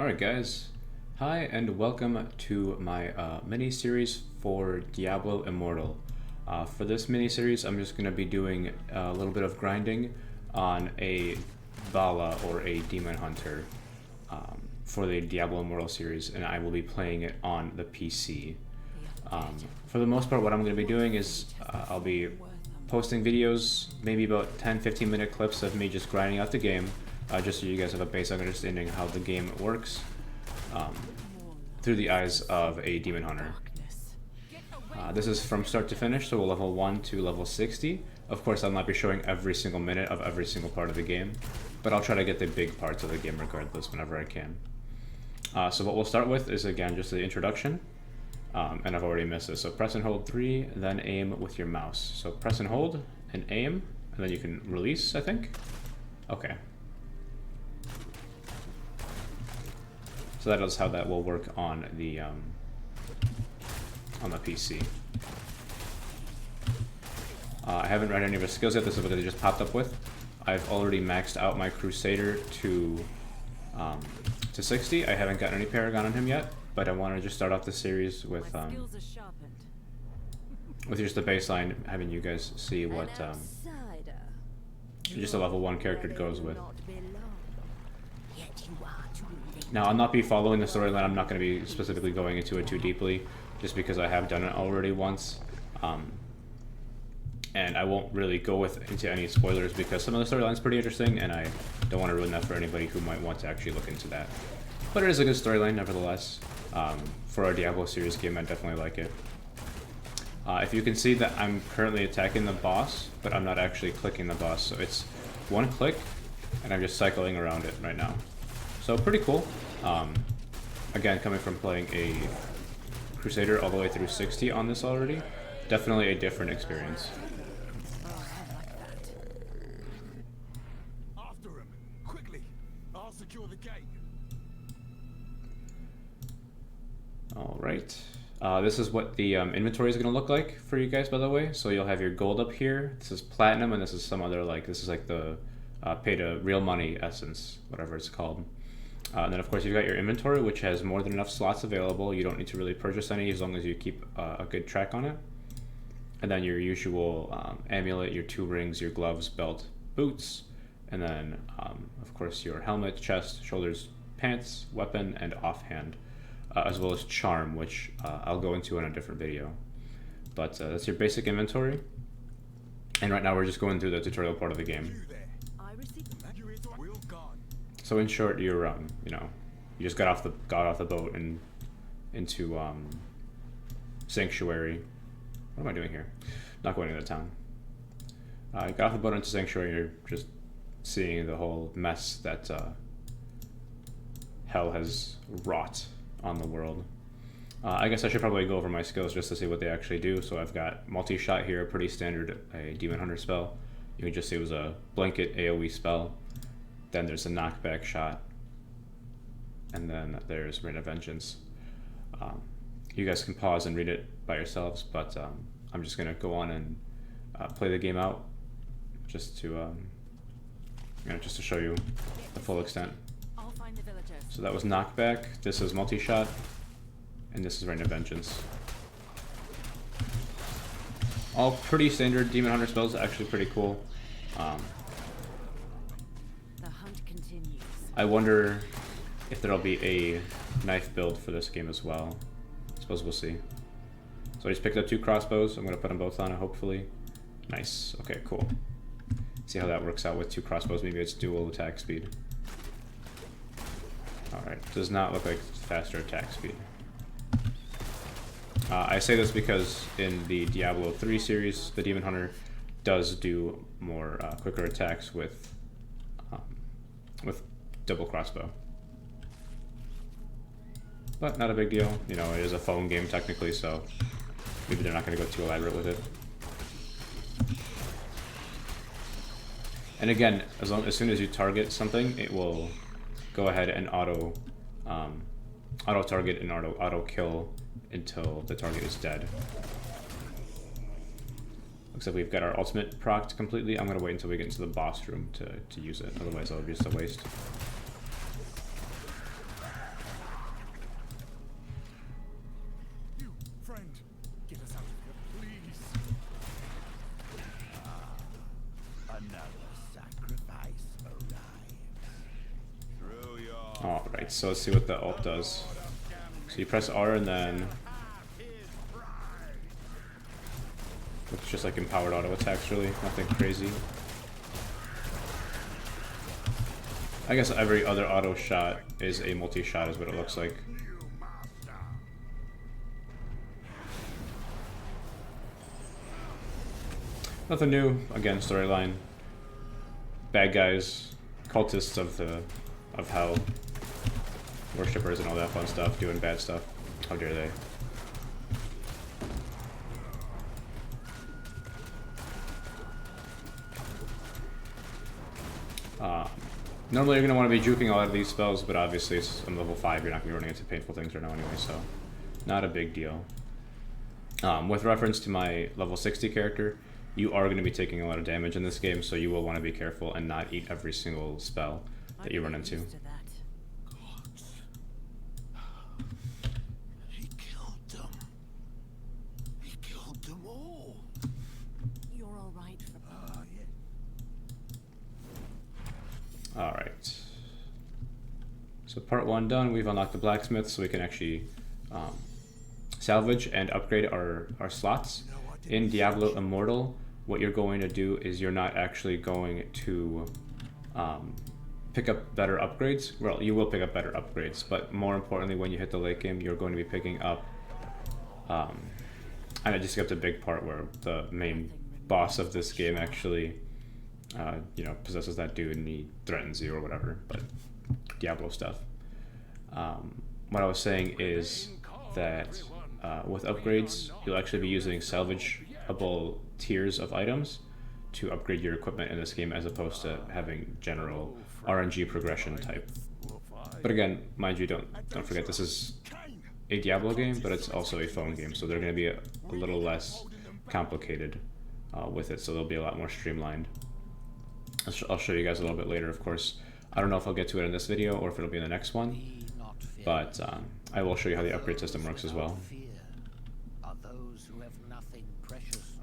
Alright guys, hi and welcome to my mini-series for Diablo Immortal. For this mini-series I'm just going to be doing a little bit of grinding on a Vala or a Demon Hunter for the Diablo Immortal series, and I will be playing it on the PC. For the most part what I'm going to be doing is I'll be posting videos, maybe about 10-15 minute clips of me just grinding out the game. Just so you guys have a basic understanding how the game works through the eyes of a Demon Hunter. This is from start to finish, so level 1 to level 60. Of course, I'll not be showing every single minute of every single part of the game, but I'll try to get the big parts of the game regardless whenever I can. So what we'll start with is, again, just the introduction, and I've already missed this. So press and hold 3, then aim with your mouse. So press and hold and aim, and then you can release, I think? Okay. So that is how that will work on the PC. I haven't read any of his skills yet. This is what they just popped up with. I've already maxed out my Crusader to 60. I haven't gotten any Paragon on him yet, but I want to just start off the series with just the baseline, having you guys see what just a level 1 character goes with. Now, I'll not be following the storyline. I'm not going to be specifically going into it too deeply, just because I have done it already once. And I won't really go into any spoilers because some of the storyline's pretty interesting, and I don't want to ruin that for anybody who might want to actually look into that. But it is a good storyline, nevertheless. For a Diablo series game, I definitely like it. If you can see that I'm currently attacking the boss, but I'm not actually clicking the boss. So it's one click, and I'm just cycling around it right now. So pretty cool. Again, coming from playing a Crusader all the way through 60 on this already, definitely a different experience. After him, quickly. I'll secure the gate. All right. This is what the inventory is going to look like for you guys, by the way. So you'll have your gold up here. This is platinum, and this is some other, this is like the pay to real money essence, whatever it's called. And then of course you've got your inventory, which has more than enough slots available. You don't need to really purchase any as long as you keep a good track on it. And then your usual amulet, your 2 rings, your gloves, belt, boots, and then of course your helmet, chest, shoulders, pants, weapon, and offhand, as well as charm, which I'll go into in a different video. But that's your basic inventory. And right now we're just going through the tutorial part of the game. So in short, you're you just got off the boat and into Sanctuary. What am I doing here? Not going into town. You got off the boat into Sanctuary. You're just seeing the whole mess that hell has wrought on the world. I guess I should probably go over my skills just to see what they actually do. So I've got multi-shot here, pretty standard, a Demon Hunter spell. You can just see it was a blanket AoE spell. Then there's a knockback shot, and then there's Rain of Vengeance. You guys can pause and read it by yourselves, but I'm just gonna go on and play the game out, just to just to show you the full extent. So that was knockback. This is multi-shot, and this is Rain of Vengeance. All pretty standard Demon Hunter spells, actually pretty cool. I wonder if there'll be a knife build for this game as well. I suppose we'll see. So I just picked up 2 crossbows. I'm going to put them both on, hopefully. Nice. Okay, cool. See how that works out with 2 crossbows. Maybe it's dual attack speed. Alright, does not look like faster attack speed. I say this because in the Diablo 3 series, the Demon Hunter does do more quicker attacks with double crossbow. But not a big deal. It is a phone game technically, so maybe they're not going to go too elaborate with it. And again, as soon as you target something, it will go ahead and auto target and auto kill until the target is dead. Looks like we've got our ultimate procced completely. I'm going to wait until we get into the boss room to use it, otherwise it'll be just a waste. Alright, so let's see what the ult does. So you press R and then it's just like empowered auto attacks, really, nothing crazy. I guess every other auto shot is a multi-shot is what it looks like. Nothing new. Again, storyline. Bad guys, cultists of hell, worshippers and all that fun stuff, doing bad stuff. How dare they? Normally you're going to want to be juking a lot of these spells, but obviously it's on level 5, you're not going to be running into painful things right now anyway, so not a big deal. With reference to my level 60 character, you are going to be taking a lot of damage in this game, so you will want to be careful and not eat every single spell that you run into. He killed them. He killed them all. You're all right. Yeah. Alright. So part 1 done, we've unlocked the blacksmith, so we can actually salvage and upgrade our slots. In Diablo Immortal, what you're going to do is you're not actually going to pick up better upgrades. Well, you will pick up better upgrades, but more importantly, when you hit the late game, you're going to be picking up... and I just skipped a big part where the main boss of this game actually, you know, possesses that dude and he threatens you or whatever, but Diablo stuff. What I was saying is that with upgrades, you'll actually be using salvageable tiers of items to upgrade your equipment in this game as opposed to having general RNG progression type. But again, mind you, don't forget this is a Diablo game, but it's also a phone game, so they're going to be a little less complicated with it, so they'll be a lot more streamlined. I'll show you guys a little bit later, of course. I don't know if I'll get to it in this video or if it'll be in the next one, but I will show you how the upgrade system works as well.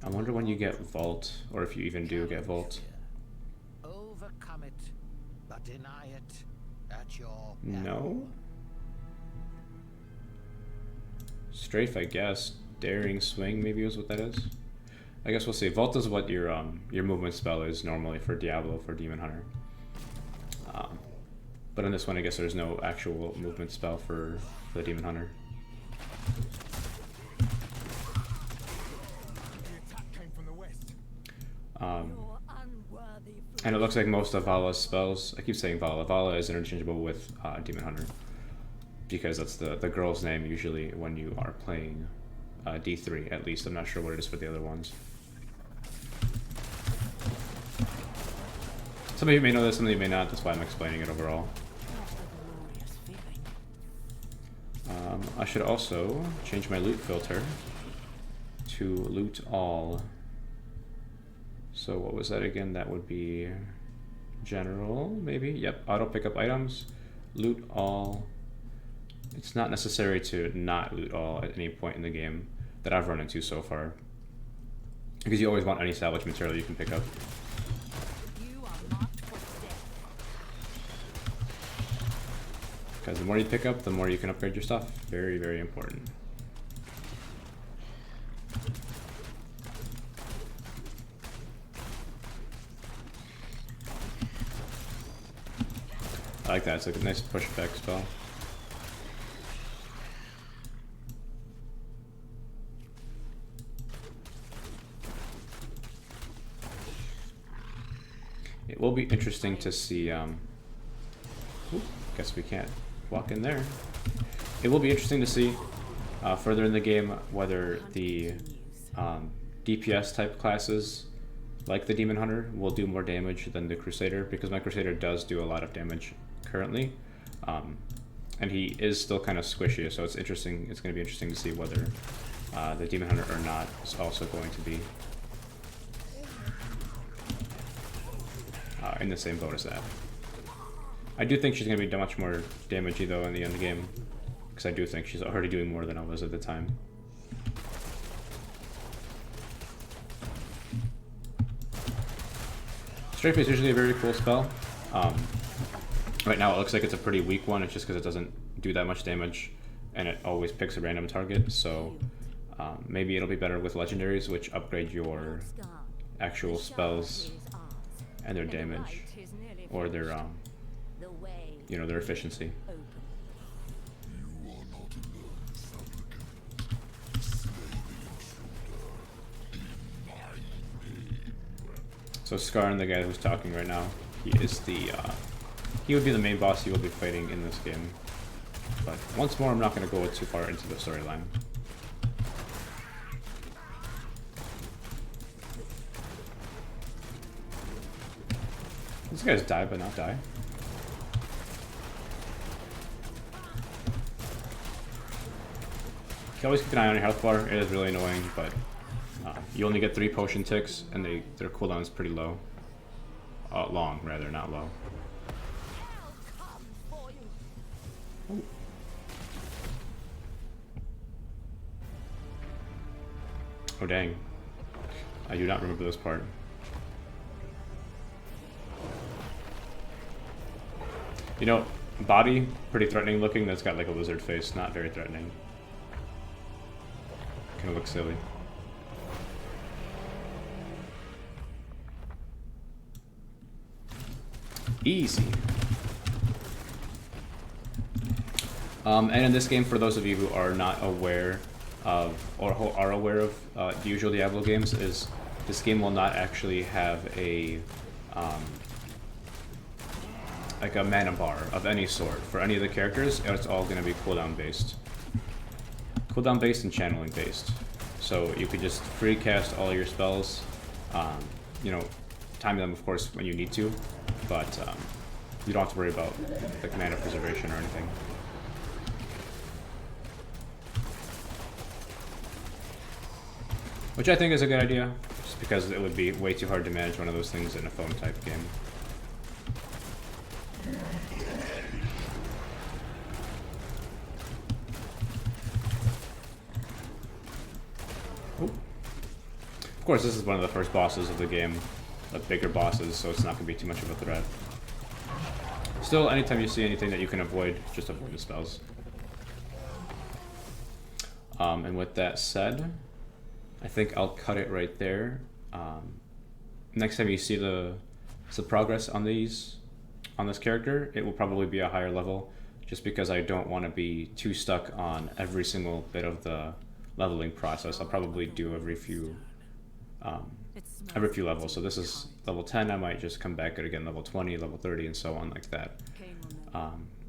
I wonder when you get Vault, or if you even do get Vault. Overcome it, but deny it at your No? Strafe, I guess. Daring Swing maybe is what that is. I guess we'll see. Vault is what your movement spell is normally for Diablo, for Demon Hunter. But in this one, I guess there's no actual movement spell for the Demon Hunter. And it looks like most of Vala's spells, I keep saying Vala. Vala is interchangeable with Demon Hunter, because that's the girl's name usually when you are playing D3, at least. I'm not sure what it is for the other ones. Some of you may know this, some of you may not, that's why I'm explaining it overall. I should also change my loot filter to loot all. So what was that again? That would be general, maybe? Yep, auto pick up items, loot all. It's not necessary to not loot all at any point in the game that I've run into so far, because you always want any salvage material you can pick up. Because the more you pick up, the more you can upgrade your stuff. Very, very important. I like that, it's like a nice push back spell. It will be interesting to see, guess we can't walk in there. It will be interesting to see further in the game whether the DPS type classes like the Demon Hunter will do more damage than the Crusader, because my Crusader does do a lot of damage currently, and he is still kind of squishy, so it's interesting. It's going to be interesting to see whether the Demon Hunter or not is also going to be in the same boat as that. I do think she's going to be much more damagey though in the end game, because I do think she's already doing more than I was at the time. Strafe is usually a very cool spell. Right now it looks like it's a pretty weak one. It's just because it doesn't do that much damage, and it always picks a random target. So maybe it'll be better with legendaries, which upgrade your actual spells and their damage, or their you know, their efficiency. So Scar and the guy who's talking right now, he is the he would be the main boss you will be fighting in this game. But once more, I'm not going to go too far into the storyline. These guys die, but not die. You can always keep an eye on your health bar. It is really annoying, but you only get 3 potion ticks, and their cooldown is pretty low. Long, rather, not low. Ooh. Oh dang. I do not remember this part. You know, body, pretty threatening looking. That's got like a lizard face, not very threatening. Kind of looks silly. Easy. And in this game, for those of you who are not aware of, or who are aware of the usual Diablo games, is this game will not actually have a like a mana bar of any sort for any of the characters. It's all going to be cooldown based. Cooldown based and channeling based. So you could just free cast all your spells, you know, time them of course when you need to, but you don't have to worry about like mana preservation or anything. Which I think is a good idea, just because it would be way too hard to manage one of those things in a phone type game. Oh. Of course, this is one of the first bosses of the game, the bigger bosses, so it's not going to be too much of a threat. Still, anytime you see anything that you can avoid, just avoid the spells. And with that said, I think I'll cut it right there. Next time you see the progress on this character, it will probably be a higher level, just because I don't want to be too stuck on every single bit of the leveling process. I'll probably do every few levels. So this is level 10. I might just come back at again level 20, level 30, and so on like that.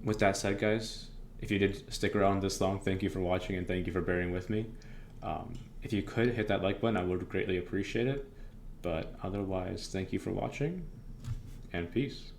With that said, guys, if you did stick around this long, thank you for watching and thank you for bearing with me. If you could hit that like button, I would greatly appreciate it. But otherwise, thank you for watching and peace.